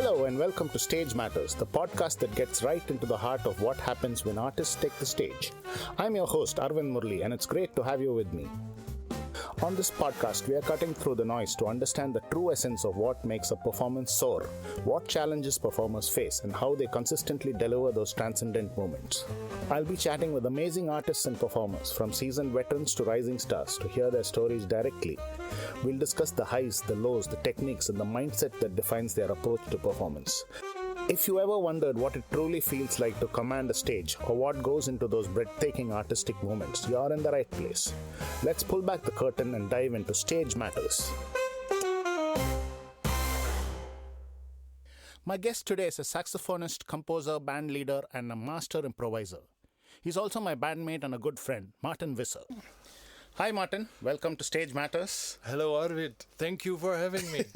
Hello and welcome to Stage Matters, the podcast that gets right into the heart of what happens when artists take the stage. I'm your host, Aravind Murli, and it's great to have you with me. On this podcast, we are cutting through the noise to understand the true essence of what makes a performance soar, what challenges performers face, and how they consistently deliver those transcendent moments. I'll be chatting with amazing artists and performers, from seasoned veterans to rising stars, to hear their stories directly. We'll discuss the highs, the lows, the techniques, and the mindset that defines their approach to performance. If you ever wondered what it truly feels like to command a stage or what goes into those breathtaking artistic moments, you're in the right place. Let's pull back the curtain and dive into Stage Matters. My guest today is a saxophonist, composer, band leader, and a master improviser. He's also my bandmate and a good friend, Maarten Visser. Hi Maarten, welcome to Stage Matters. Hello Aravind, thank you for having me.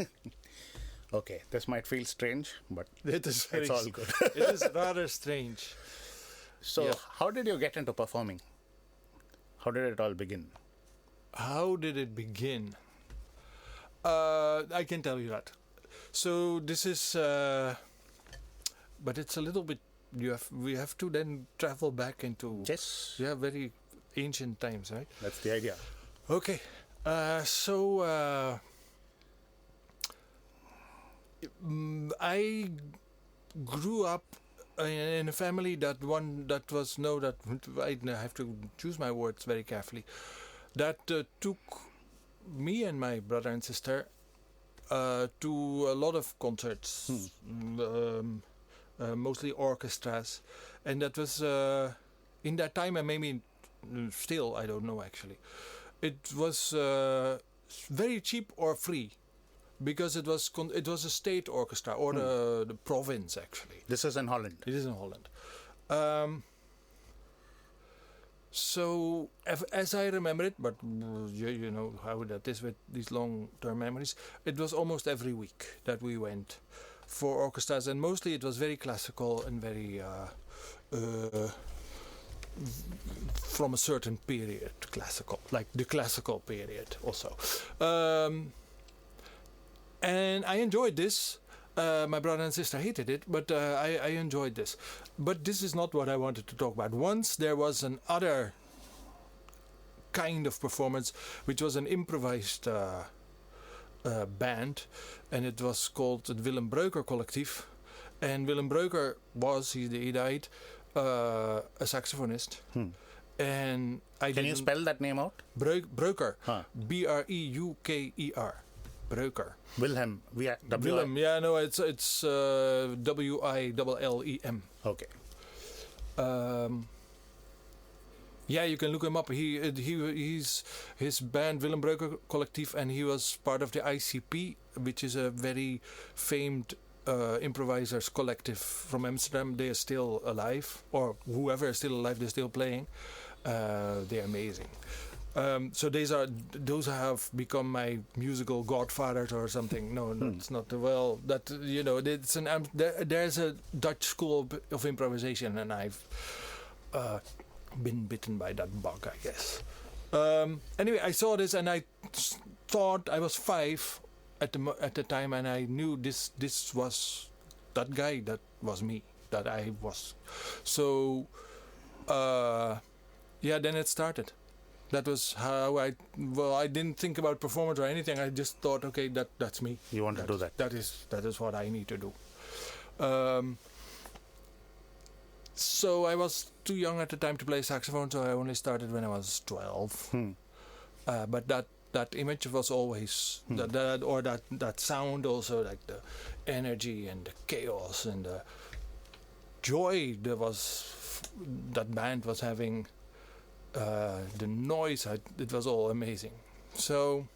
Okay, this might feel strange, but It's all good. It is rather strange. So, Yeah. How did you get into performing? How did it all begin? How did it begin? I can tell you that. So this is, but it's a little bit. We have to then travel back into Yes, very ancient times, right? that's the idea. Okay, I grew up in a family I have to choose my words very carefully, that took me and my brother and sister to a lot of concerts, mostly orchestras, and that was in that time, and maybe still, I don't know actually, it was very cheap or free. Because it was a state orchestra, or the province actually. This is in Holland. It is in Holland. So as I remember it, but you know how that is with these long-term memories, it was almost every week that we went for orchestras, and mostly it was very classical and very from a certain period, classical, like the classical period also. And I enjoyed this. My brother and sister hated it, but I enjoyed this. But this is not what I wanted to talk about. Once there was another kind of performance, which was an improvised band, and it was called the Willem Breuker Collectief. And Willem Breuker he died, a saxophonist. And Can you spell that name out? Breuker, Breuker. Breuker. Willem. Willem, yeah, no, it's Willem. Okay. Yeah, you can look him up. He's his band Willem Breuker Collectief, and he was part of the ICP, which is a very famed improvisers collective from Amsterdam. They are still alive, or whoever is still alive, they're still playing. They're amazing. So those have become my musical godfathers or something. No, it's not. Well, that there's a Dutch school of improvisation, and I've been bitten by that bug, I guess. Anyway, I saw this, and I thought I was 5 at the time, and I knew this was that guy. That was me. That I was. So, then it started. That was how I didn't think about performance or anything. I just thought, okay, that's me. You want to do that? That is what I need to do. So I was too young at the time to play saxophone, so I only started when I was 12. But that image was always that sound also, like the energy and the chaos and the joy that band was having. The noise, it was all amazing. So,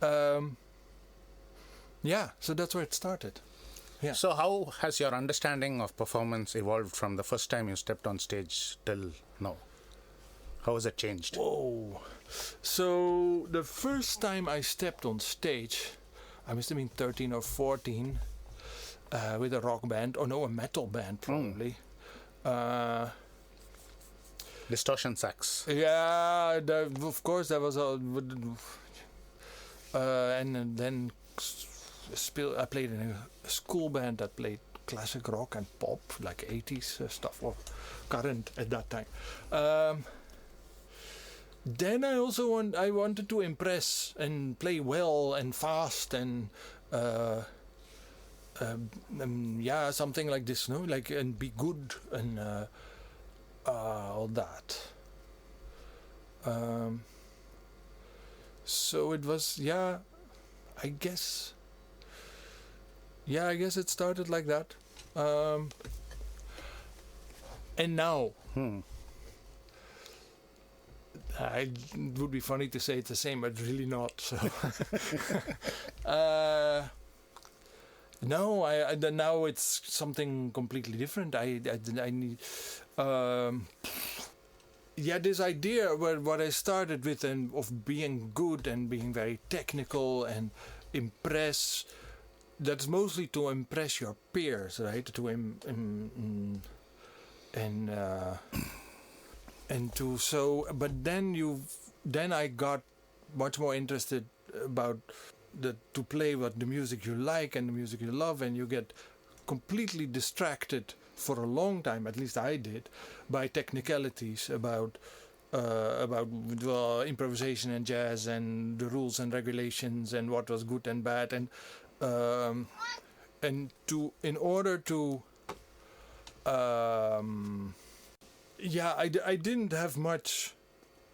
so that's where it started. Yeah. So how has your understanding of performance evolved from the first time you stepped on stage till now? How has it changed? Whoa. So the first time I stepped on stage, I must have been 13 or 14, with a rock band, or no, a metal band probably. Distortion sax. Yeah, of course there was and then I played in a school band that played classic rock and pop, like 80s stuff, or current at that time. Then I also wanted to impress and play well and fast and something like this, no, like, and be good and all that. So it was, I guess it started like that. And now, it would be funny to say it's the same, but really not. So, no, now it's something completely different. I need, this idea what I started with, and of being good and being very technical and impress. That's mostly to impress your peers, right? To but then I got much more interested about to play what the music you like and the music you love, and you get completely distracted for a long time, at least I did, by technicalities about improvisation and jazz and the rules and regulations and what was good and bad, and in order to I didn't have much.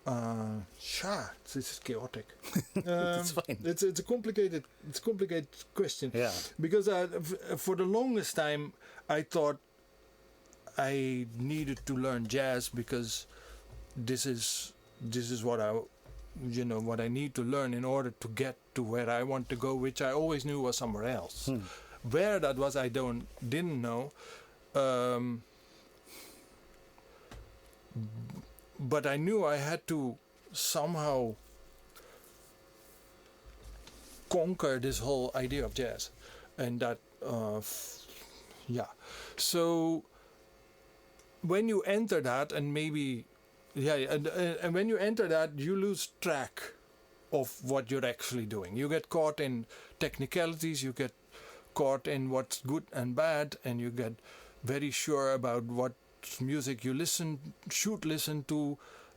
This is chaotic. It's fine. It's a complicated question. Yeah. Because for the longest time I thought I needed to learn jazz because this is what what I need to learn in order to get to where I want to go, which I always knew was somewhere else. Where that was, I didn't know. But I knew I had to somehow conquer this whole idea of jazz, and that So when you enter that, and maybe and when you enter that, you lose track of what you're actually doing. You get caught in technicalities, you get caught in what's good and bad, and you get very sure about what music you should listen to,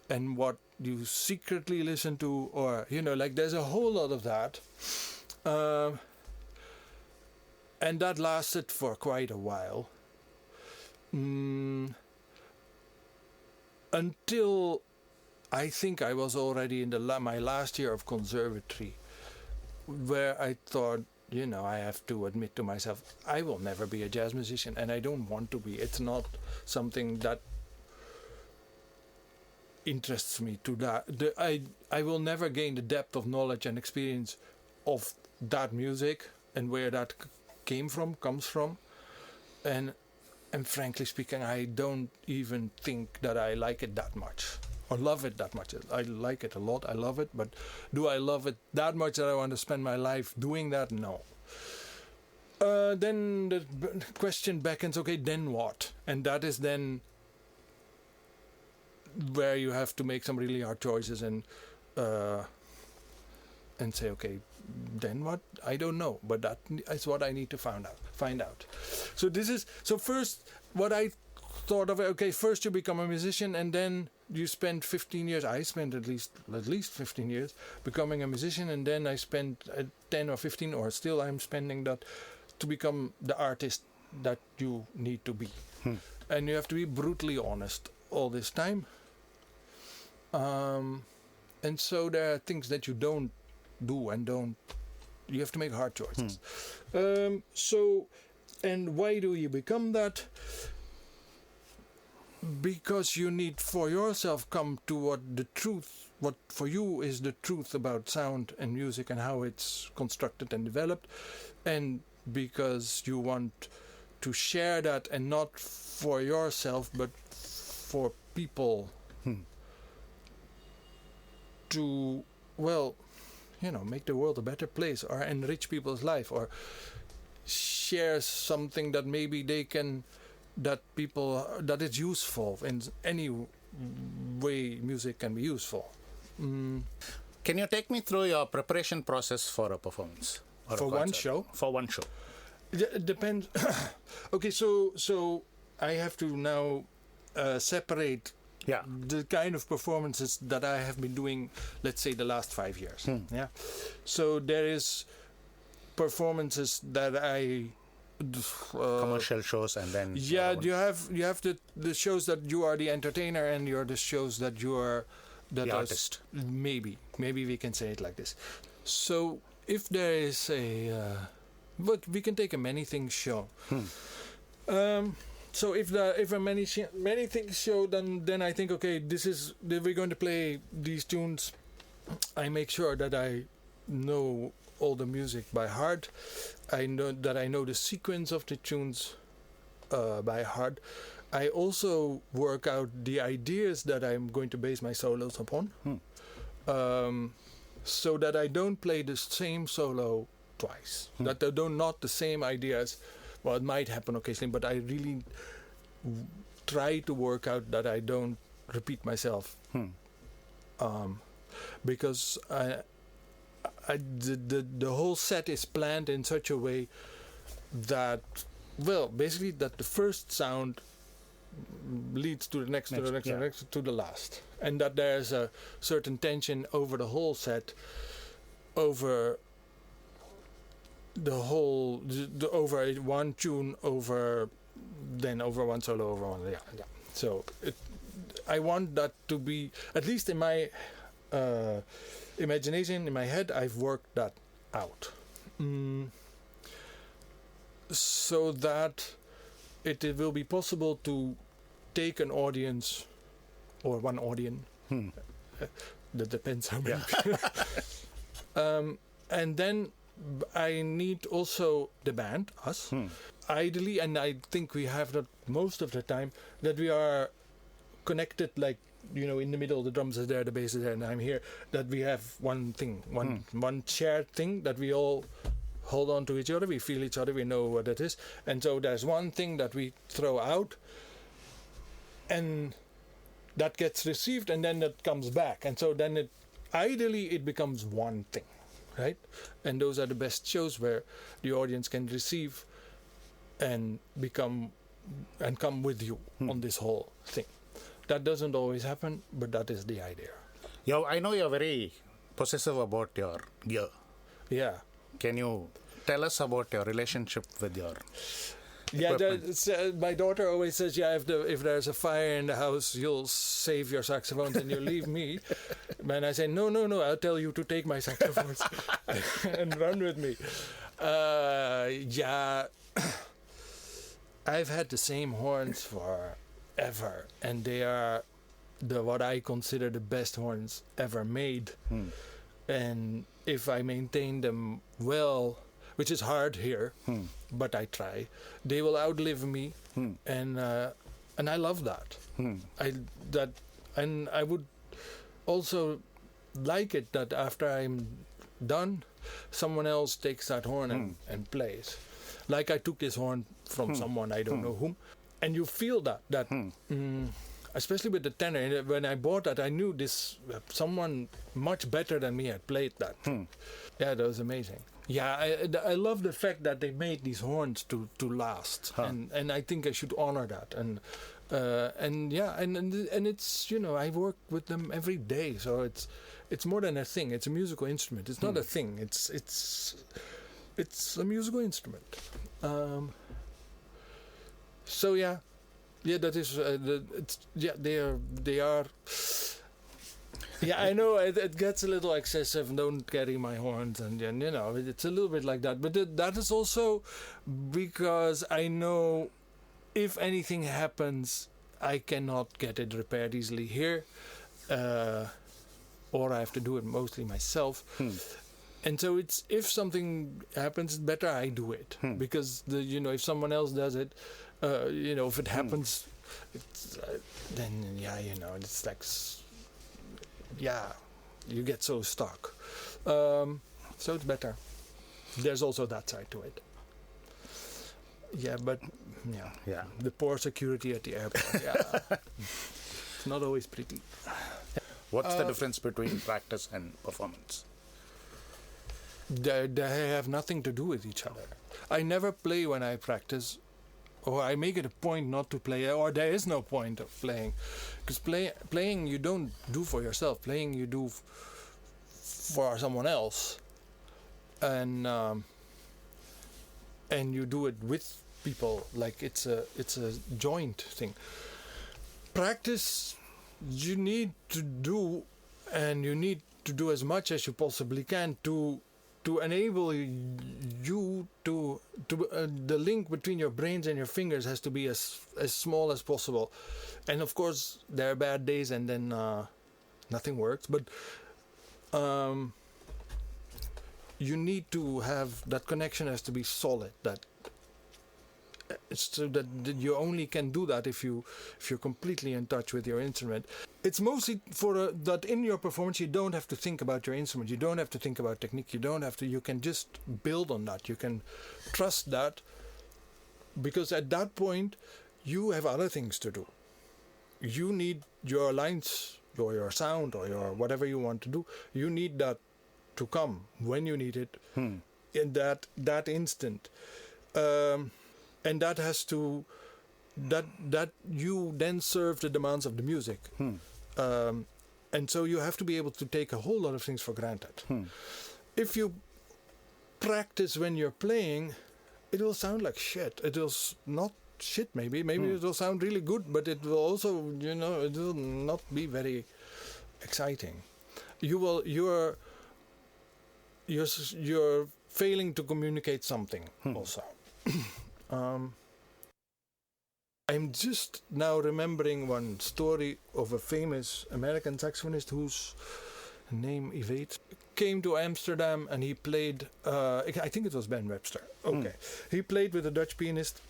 and what you secretly listen to, or there's a whole lot of that, and that lasted for quite a while, until I think I was already in my last year of conservatory, where I thought, I have to admit to myself, I will never be a jazz musician, and I don't want to be. It's not something that interests me to that. I will never gain the depth of knowledge and experience of that music and where that comes from. And frankly speaking, I don't even think that I like it that much. Or love it that much. I like it a lot. I love it, but do I love it that much that I want to spend my life doing that? No. Then the question beckons, okay, then what? And that is then where you have to make some really hard choices and say, okay, then what? I don't know, but that is what I need to find out. So first, what I thought of, okay, first you become a musician, and then you spend 15 years. I spent at least 15 years becoming a musician, and then I spent 10 or 15, or still I'm spending that to become the artist that you need to be. And you have to be brutally honest all this time. And so there are things that you don't do and you have to make hard choices. And why do you become that? Because you need for yourself come to what for you is the truth about sound and music and how it's constructed and developed, and because you want to share that, and not for yourself but for people to make the world a better place, or enrich people's life, or share something that maybe they can, that is useful in any way music can be useful. Can you take me through your preparation process for a performance? or For a one concert? show? For one show. It depends. Okay, so I have to now separate Yeah. the kind of performances that I have been doing, let's say, the last 5 years. Yeah. So there is performances that I Commercial shows and then... yeah, you have the shows that you are the entertainer, and you're the shows that you are The artist. Maybe we can say it like this. So if there is a but we can take a many things show. So if a many things show, then I think, okay, we're going to play these tunes. I make sure that I know all the music by heart. I know the sequence of the tunes by heart. I also work out the ideas that I'm going to base my solos upon, so that I don't play the same solo twice. That they're not the same ideas. Well, it might happen occasionally, but I really try to work out that I don't repeat myself, because the whole set is planned in such a way that, well, basically that the first sound leads to the next, to the next, yeah. to the next, to the last, and that there's a certain tension over the whole set, over the whole, over one tune, over one solo, over one, yeah. So I want that to be, at least in my imagination, in my head, I've worked that out, so that it will be possible to take an audience, or one audience, that depends how many people. And then I need also the band, us, ideally, and I think we have that most of the time, that we are connected, like, in the middle, the drums are there, the bass is there, and I'm here, that we have one thing, one shared thing, that we all hold on to each other, we feel each other, we know what it is, and so there's one thing that we throw out, and that gets received, and then it comes back, and so then ideally it becomes one thing, right? And those are the best shows where the audience can receive and come with you on this whole thing. That doesn't always happen, but that is the idea. Yeah, I know you're very possessive about your gear. Yeah. Can you tell us about your relationship with your Yeah, equipment? my daughter always says, yeah, if there's a fire in the house, you'll save your saxophones and you'll leave me. And I say, no, I'll tell you to take my saxophones and run with me. Yeah, I've had the same horns forever, and they are what I consider the best horns ever made. And if I maintain them well, which is hard here, but I try, they will outlive me, and I love that. And I would also like it that after I'm done, someone else takes that horn and plays. Like I took this horn from someone, I don't know whom, and you feel that especially with the tenor. When I bought that, I knew someone much better than me had played that. Yeah, that was amazing. Yeah, I love the fact that they made these horns to last, and I think I should honor that. And it's, I work with them every day, so it's more than a thing. It's a musical instrument. It's not a thing. It's a musical instrument. So yeah, that is they are. Yeah, I know it gets a little excessive. Don't carry my horns, and it's a little bit like that. But that is also because I know if anything happens, I cannot get it repaired easily here, or I have to do it mostly myself. And so if something happens, it's better I do it, because if someone else does it, if it happens, then it's like. Yeah, you get so stuck. So it's better. There's also that side to it. Yeah, but Yeah. the poor security at the airport. Yeah, it's not always pretty. What's the difference between practice and performance? they have nothing to do with each other. I never play when I practice, or I make it a point not to play, or there is no point of playing, because playing you don't do for yourself. Playing you do for someone else, and you do it with people. Like it's a joint thing. Practice you need to do, and you need to do as much as you possibly can to enable you to the link between your brains and your fingers has to be as small as possible. And of course there are bad days, and then nothing works, but you need to have that connection has to be solid, that so that you only can do that if you're completely in touch with your instrument. It's mostly for that in your performance you don't have to think about your instrument, you don't have to think about technique, you can just build on that, you can trust that, because at that point you have other things to do. You need your lines or your sound or your whatever you want to do, you need that to come when you need it in that instant. And that has to that you then serve the demands of the music, and so you have to be able to take a whole lot of things for granted. If you practice when you're playing, it will sound like shit. It will not shit. Maybe it will sound really good, but it will also it will not be very exciting. You're failing to communicate something also. I'm just now remembering one story of a famous American saxophonist whose name evades. Came to Amsterdam and he played, I think it was Ben Webster. Okay. He played with a Dutch pianist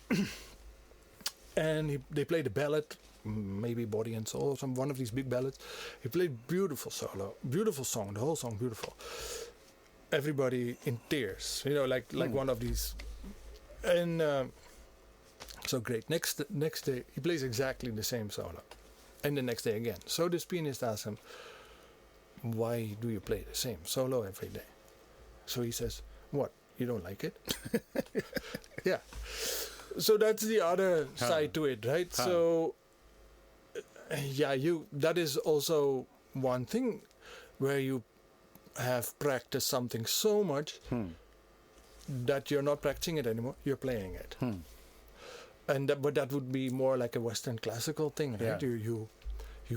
and they played a ballad, maybe Body and Soul, one of these big ballads. He played beautiful solo, beautiful song, the whole song beautiful. Everybody in tears, like one of these. And so great. Next day he plays exactly the same solo, and the next day again. So this pianist asks him, "Why do you play the same solo every day?" So he says, "What? You don't like it?" Yeah. So that's the other side to it, right? So that is also one thing where you have practiced something so much that you're not practicing it anymore, you're playing it. But that would be more like a Western classical thing, right? You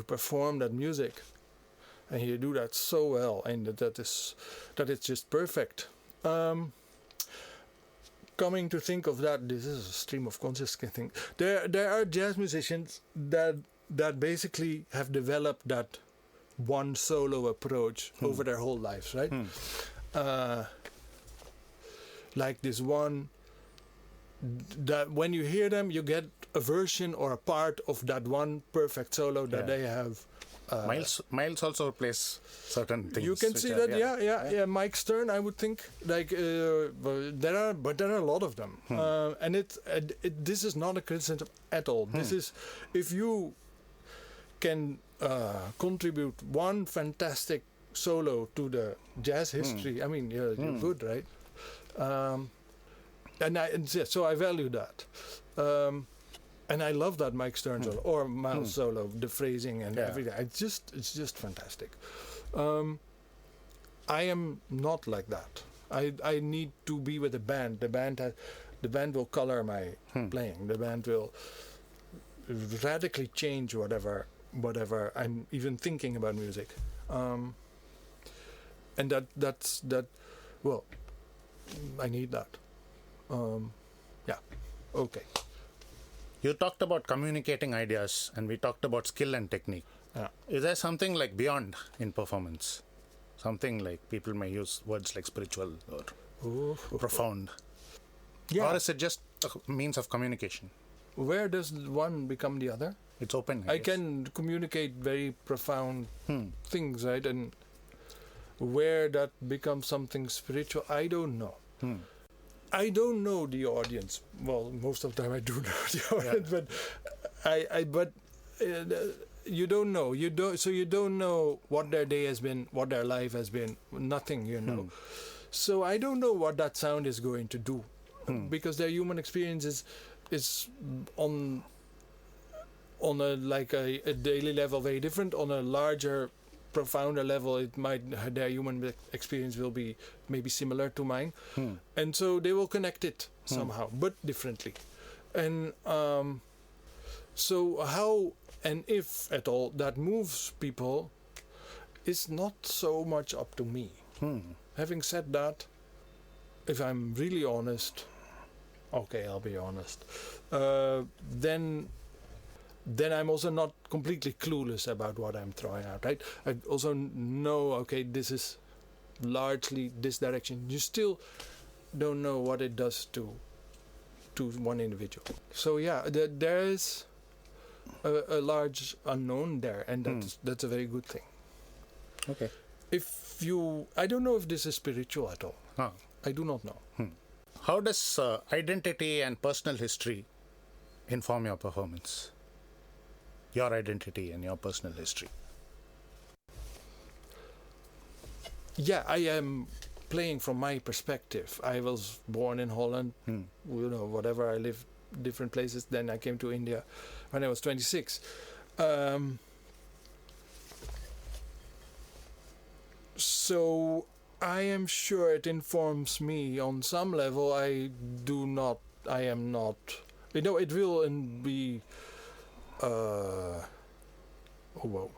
perform that music and you do that so well, and that it's just perfect. Coming to think of that, this is a stream of consciousness thing. There are jazz musicians that basically have developed that one solo approach over their whole lives, right? Like this one, that when you hear them, you get a version or a part of that one perfect solo that they have. Miles also plays certain things. You can see that, yeah. Mike Stern, I would think, like there are a lot of them, and this is not a criticism at all. This is, if you can contribute one fantastic solo to the jazz history, I mean, you're good, right? So I value that, and I love that Mike Stern solo or Miles solo, the phrasing and everything. It's just fantastic. I am not like that. I need to be with the band. The band will color my playing. The band will radically change whatever I'm even thinking about music. And that's well, I need that. Okay. You talked about communicating ideas, and we talked about skill and technique. Is there something like beyond in performance? Something like people may use words like spiritual or profound? Or is it just a means of communication? Where does one become the other? It's open. I can communicate very profound things, right? And where that becomes something spiritual, I don't know. I don't know the audience. Well, most of the time I do know the audience, but you don't know. You don't know what their day has been, what their life has been. Nothing, So I don't know what that sound is going to do, because their human experience is on a daily level very different. On a larger, profounder level, their human experience will be maybe similar to mine, and so they will connect it somehow, but differently. And so how and if at all that moves people is not so much up to me. Having said that, if I'm really honest, okay, I'll be honest, then I'm also not completely clueless about what I'm throwing out, right? I also know, okay, this is largely this direction. You still don't know what it does to one individual. So yeah, there is a large unknown there, and that's a very good thing. Okay. I don't know if this is spiritual at all. I do not know. How does identity and personal history inform your performance? Your identity and your personal history. Yeah, I am playing from my perspective. I was born in Holland, whatever. I lived different places. Then I came to India when I was 26. So I am sure it informs me on some level. I am not. It will be. Oh, whoa.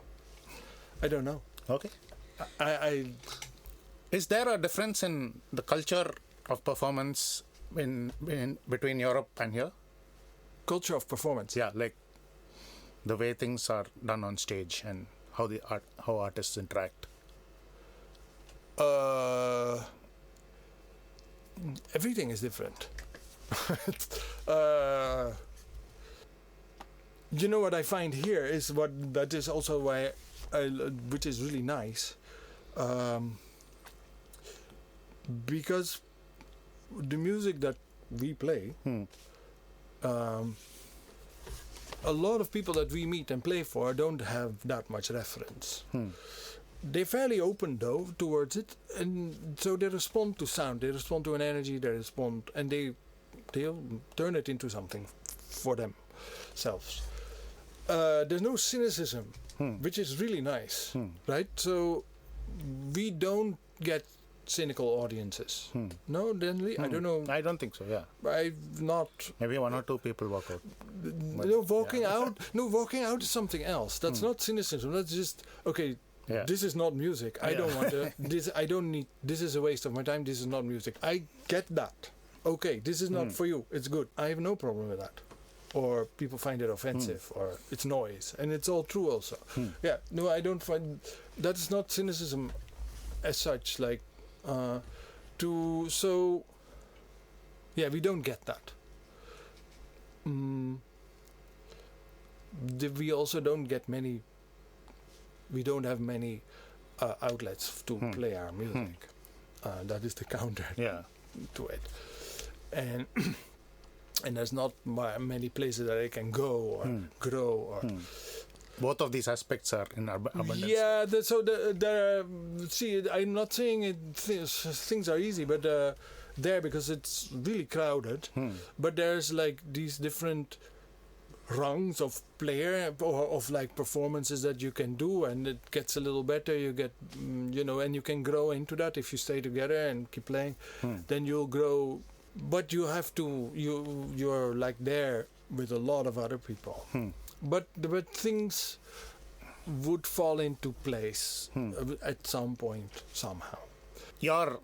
I don't know. Okay. Is there a difference in the culture of performance in between Europe and here? Culture of performance? Yeah, like the way things are done on stage and how artists interact. Everything is different. What I find here is that is also why, which is really nice, because the music that we play, a lot of people that we meet and play for don't have that much reference. They're fairly open though towards it, and so they respond to sound, they respond to an energy, and they'll turn it into something for themselves. There's no cynicism, which is really nice, right? So we don't get cynical audiences. No, generally, I don't know. I don't think so. Yeah, I've not. Maybe one or two people walk out. Walking out. No, walking out is something else. That's not cynicism. That's just okay. Yeah. This is not music. I don't want to. I don't need. This is a waste of my time. This is not music. I get that. Okay, this is not for you. It's good. I have no problem with that. Or people find it offensive, or it's noise, and it's all true also. Yeah. No, I don't find that's not cynicism as such. Like, yeah, we don't get that. We also don't get many. We don't have many outlets to play our music. That is the counter to it, and there's not many places that I can go or grow or. Both of these aspects are in abundance. Yeah, see, I'm not saying things are easy, but there because it's really crowded. But there's like these different rungs of player or of like performances that you can do, and it gets a little better. You get, and you can grow into that if you stay together and keep playing. Then you'll grow, but you have to. You're like there with a lot of other people. But things would fall into place at some point somehow. You're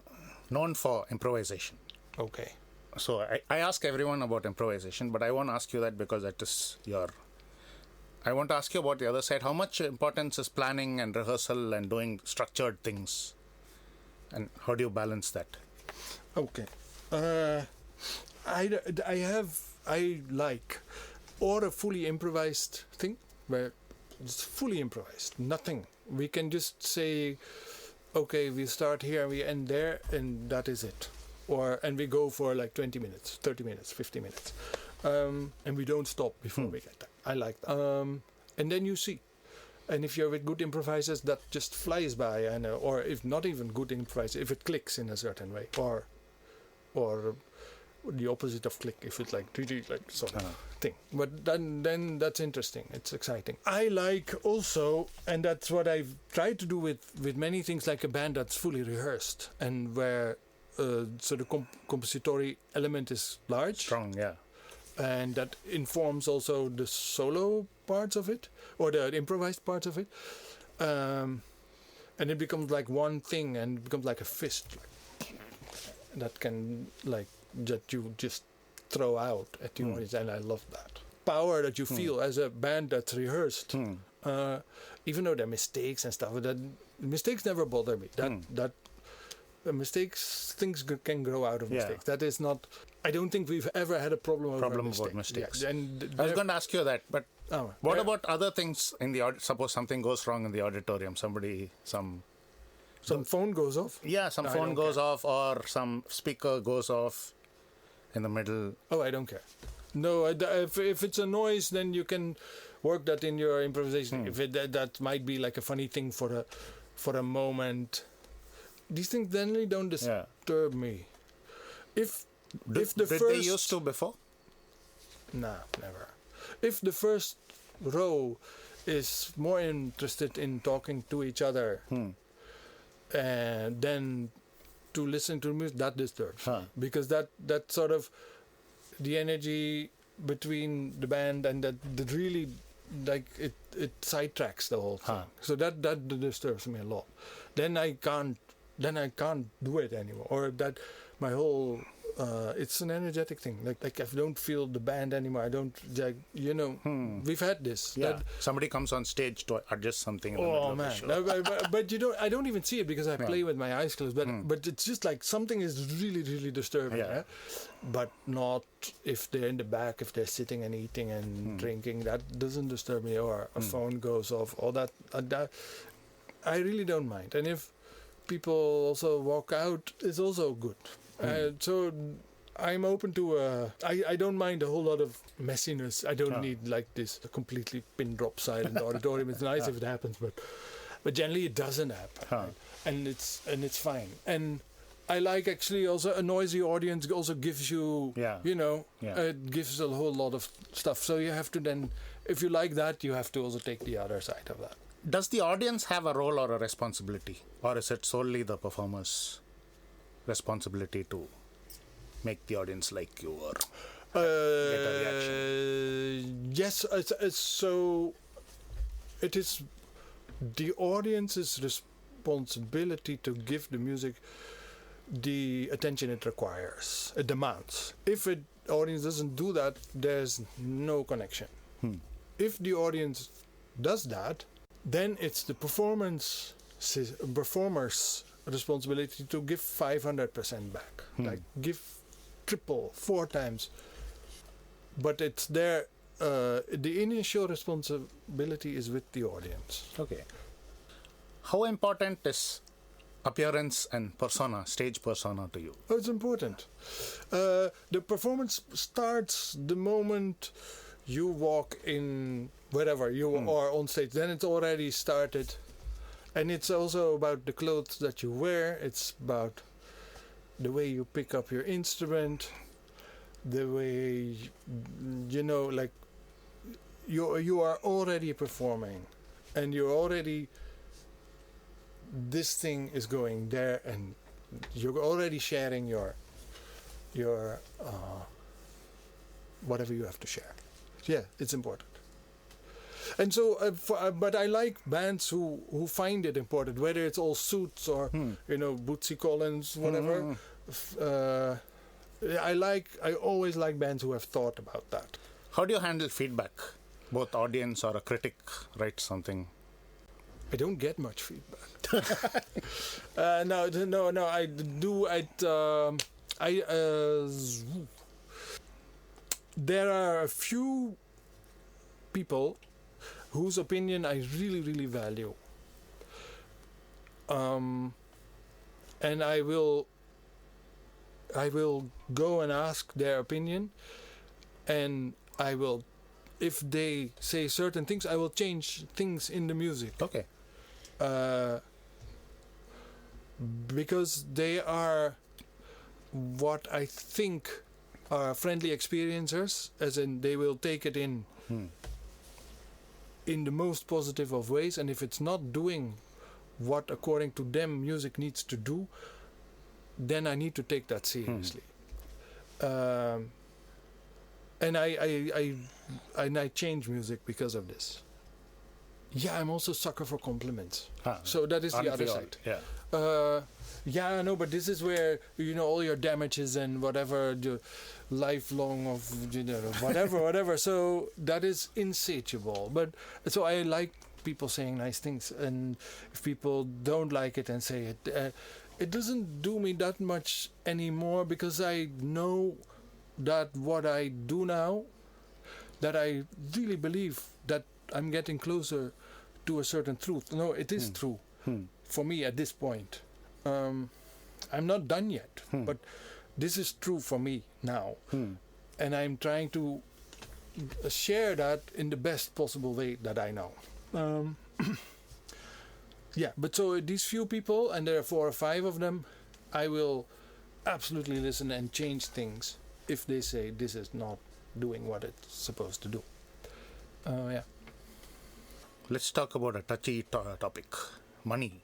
known for improvisation. Okay. So I ask everyone about improvisation, but I won't ask you that because that is I want to ask you about the other side. How much importance is planning and rehearsal and doing structured things? And how do you balance that? Okay. I like or a fully improvised thing where it's fully improvised, nothing. We can just say, okay, we start here and we end there, and that is it. And we go for like 20 minutes, 30 minutes, 50 minutes. And we don't stop before we get there. I like that. And then you see. And if you're with good improvisers, that just flies by, and or if not even good improvisers, if it clicks in a certain way, or the opposite of click, if it's like sort of thing. But then that's interesting. It's exciting. I like also, and that's what I've tried to do with many things, like a band that's fully rehearsed and where so the compository element is large, Strong, yeah. and that informs also the solo parts of it or the improvised parts of it, and it becomes like one thing, and it becomes like a fist, that can that you just throw out at the audience, and I love that power that you feel as a band that's rehearsed. Even though there are mistakes and stuff, that mistakes never bother me. That mistakes, things can grow out of mistakes. That is not. I don't think we've ever had a problem about mistakes. Yeah, and I was going to ask you that, but what about other things in the suppose something goes wrong in the auditorium? Some phone goes off. Yeah, some phone goes off, or some speaker goes off in the middle. Oh, I don't care. No, if it's a noise, then you can work that in your improvisation. If that might be like a funny thing for a moment. These things generally don't disturb me. Did they used to before? Nah, never. If the first row is more interested in talking to each other and then to listen to music, that disturbs me. Because that sort of the energy between the band and that really it sidetracks the whole thing. So that disturbs me a lot. Then I can't do it anymore. Or that my whole it's an energetic thing. Like I don't feel the band anymore. I don't we've had this. Yeah. Somebody comes on stage to adjust something in the middle of the show. No, but I don't even see it because I play with my eyes closed. But it's just like something is really, really disturbing. Yeah. But not if they're in the back, if they're sitting and eating and drinking. That doesn't disturb me. Or a phone goes off. All that I really don't mind. And if people also walk out, it's also good. So I'm open to I don't mind a whole lot of messiness. I don't need like this completely pin drop silent auditorium. It's nice if it happens, but generally it doesn't happen. Right? And it's fine. And I like actually also a noisy audience also gives you it gives a whole lot of stuff. So you have to then, if you like that, you have to also take the other side of that. Does the audience have a role or a responsibility, or is it solely the performer's responsibility to make the audience like you or get a reaction? Yes, so it is the audience's responsibility to give the music the attention it requires, it demands. If the audience doesn't do that, there's no connection. If the audience does that, then it's the performer's responsibility to give 500% back. Like give triple, 4 times. But it's their the initial responsibility is with the audience. Okay. How important is appearance and persona, stage persona to you? Oh, it's important. The performance starts the moment you walk in wherever you are on stage. Then it's already started. And it's also about the clothes that you wear. It's about the way you pick up your instrument, the way like you are already performing, and you're already, this thing is going there, and you're already sharing your whatever you have to share. Yeah, it's important. And so, but I like bands who find it important, whether it's all suits or Bootsy Collins, whatever. I always like bands who have thought about that. How do you handle feedback? Both audience or a critic writes something. I don't get much feedback. No. I do. There are a few people whose opinion I really, really value. And I will go and ask their opinion, and I will, if they say certain things, I will change things in the music. Okay. Because they are what I think are friendly experiencers, as in they will take it in the most positive of ways, and if it's not doing what according to them music needs to do, then I need to take that seriously. And I change music because of this. Yeah, I'm also a sucker for compliments. So that is the other side. Yeah, I know, but this is where, all your damages and whatever, the lifelong of, whatever. So that is insatiable. But so I like people saying nice things. And if people don't like it and say it, it doesn't do me that much anymore, because I know that what I do now, that I really believe that I'm getting closer to a certain truth. No, it is true for me at this point. I'm not done yet, but this is true for me now. And I'm trying to share that in the best possible way that I know. Yeah, but so these few people, and there are 4 or 5 of them, I will absolutely listen and change things if they say this is not doing what it's supposed to do. Yeah. Let's talk about a touchy topic. Money.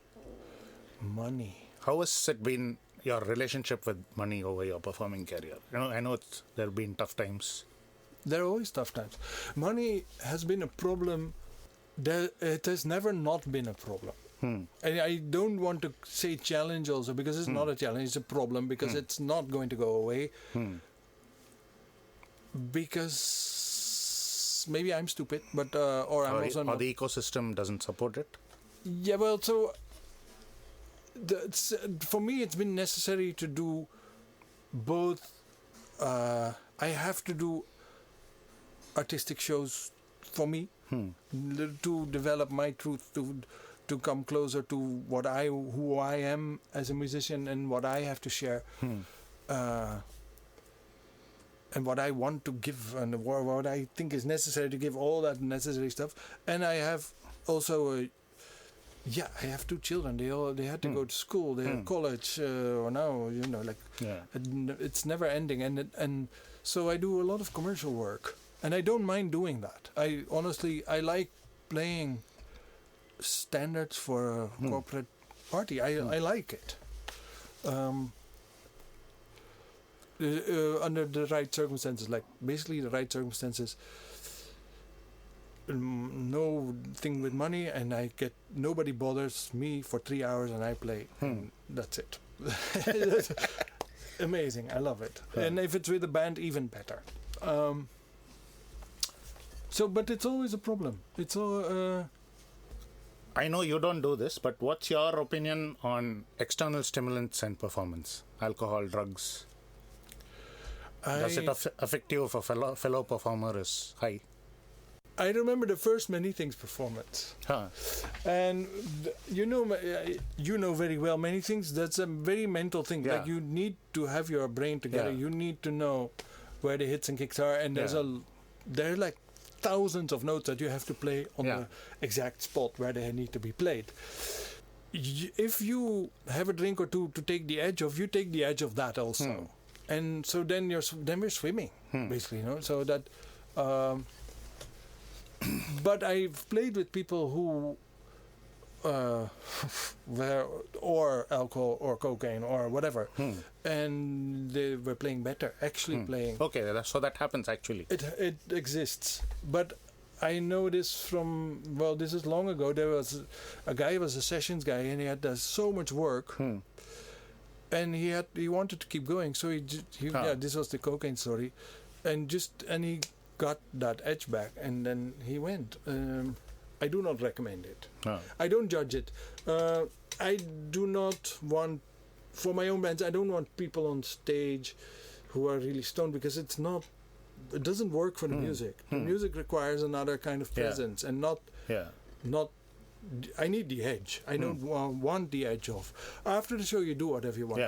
Money. How has it been, your relationship with money over your performing career? I know there have been tough times. There are always tough times. Money has been a problem. It has never not been a problem. And I don't want to say challenge also, because it's not a challenge, it's a problem, because it's not going to go away. Because maybe I'm stupid, but or I'm also not. Or the ecosystem doesn't support it? Yeah, well, so for me it's been necessary to do both. I have to do artistic shows for me to develop my truth, to come closer to who I am as a musician and what I have to share, and what I want to give, and what I think is necessary to give, all that necessary stuff. And I have also I have 2 children. They had to go to school. They had college, or now it's never ending. And so I do a lot of commercial work, and I don't mind doing that. I like playing standards for a corporate party. I like it. Under the right circumstances, like basically the right circumstances. No thing with money, and nobody bothers me for 3 hours, and I play. And that's it. That's amazing. I love it. And if it's with a band, even better. But it's always a problem. It's all. I know you don't do this, but what's your opinion on external stimulants and performance? Alcohol, drugs. Does it affect you if a fellow performer is high? I remember the first Many Things performance. And you know very well, Many Things, that's a very mental thing. Like, you need to have your brain together. You need to know where the hits and kicks are, and there are like thousands of notes that you have to play on the exact spot where they need to be played. If you have a drink or two to take the edge off, you take the edge of that also. And so then we're swimming, basically, so that but I've played with people who were or alcohol or cocaine or whatever, and they were playing better, actually playing. Okay, so that happens actually. It exists, but I know this from, this is long ago. There was a guy who was a sessions guy, and he had so much work, and he wanted to keep going. So this was the cocaine story, and he got that edge back, and then he went. I do not recommend it. I don't judge it. I do not want, for my own bands, I don't want people on stage who are really stoned, because it doesn't work for the music. The music requires another kind of presence, and not. I need the edge. I don't want the edge off. After the show, you do whatever you want.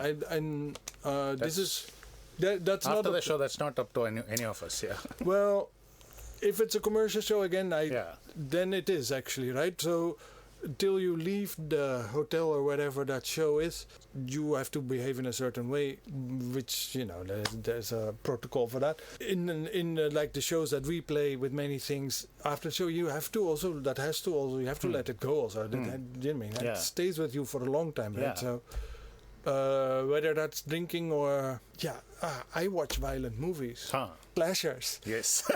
That's after not the show. That's not up to any of us. Yeah. Well, if it's a commercial show again, then it is actually, right? So till you leave the hotel or whatever that show is, you have to behave in a certain way, which, there's a protocol for that. In like the shows that we play with many things, after the show you have to let it go also. That stays with you for a long time, right? So whether that's drinking or I watch violent movies, slashers, yes,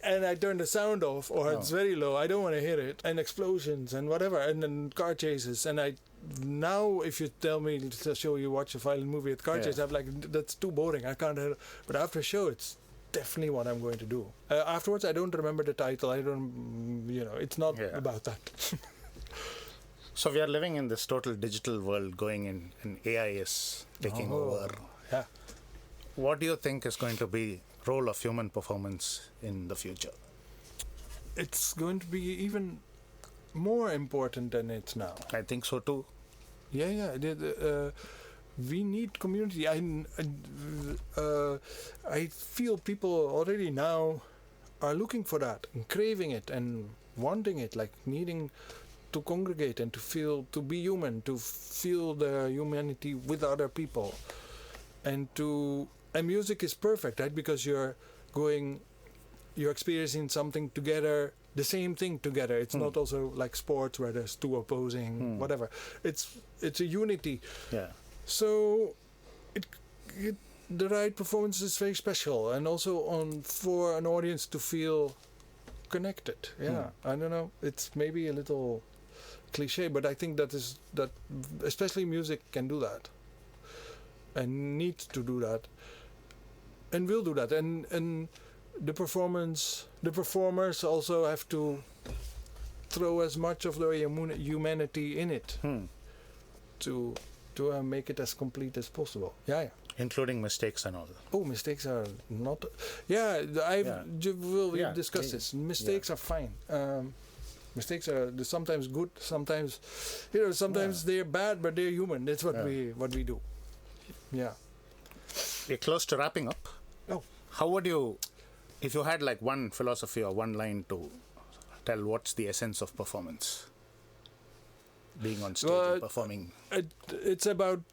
and I turn the sound off, or it's very low, I don't want to hear it, and explosions and whatever, and then car chases, and now if you tell me to show you watch a violent movie with car chase, I'm like, that's too boring, I can't hear it. But after a show, it's definitely what I'm going to do. Afterwards, I don't remember the title, it's not about that. So we are living in this total digital world going in, and AI is taking over. Yeah. What do you think is going to be role of human performance in the future? It's going to be even more important than it's now. I think so too. Yeah. We need community. I feel people already now are looking for that and craving it and wanting it, like needing to congregate and to be human, to feel the humanity with other people, and music is perfect, right? Because you're experiencing something together, the same thing together. It's not also like sports where there's two opposing whatever. It's a unity. Yeah. So the right performance is very special, and also for an audience to feel connected. Yeah. I don't know. It's maybe a little cliche, but I think that especially music can do that, and needs to do that, and will do that. And the performers also have to throw as much of their humanity in it to make it as complete as possible. Yeah. Including mistakes and all. Oh, mistakes are not. Yeah, we'll discuss this. Mistakes are fine. Mistakes are sometimes good, sometimes they're bad, but they're human. That's what we do. Yeah. We're close to wrapping up. Oh. How would you, if you had like one philosophy or one line to tell what's the essence of performance? Being on stage and performing. It's about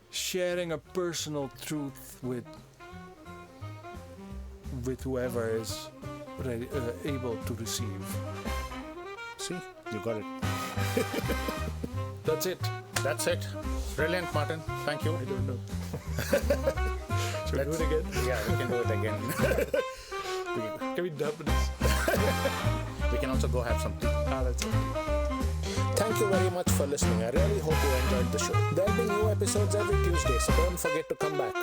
sharing a personal truth with whoever is able to receive. See, you got it. That's it. That's it. Brilliant, Maarten. Thank you. I don't know. Should we do it again? Yeah, we can do it again. Can we dub this? We can also go have some tea. That's it. Thank you very much for listening. I really hope you enjoyed the show. There'll be new episodes every Tuesday, so don't forget to come back.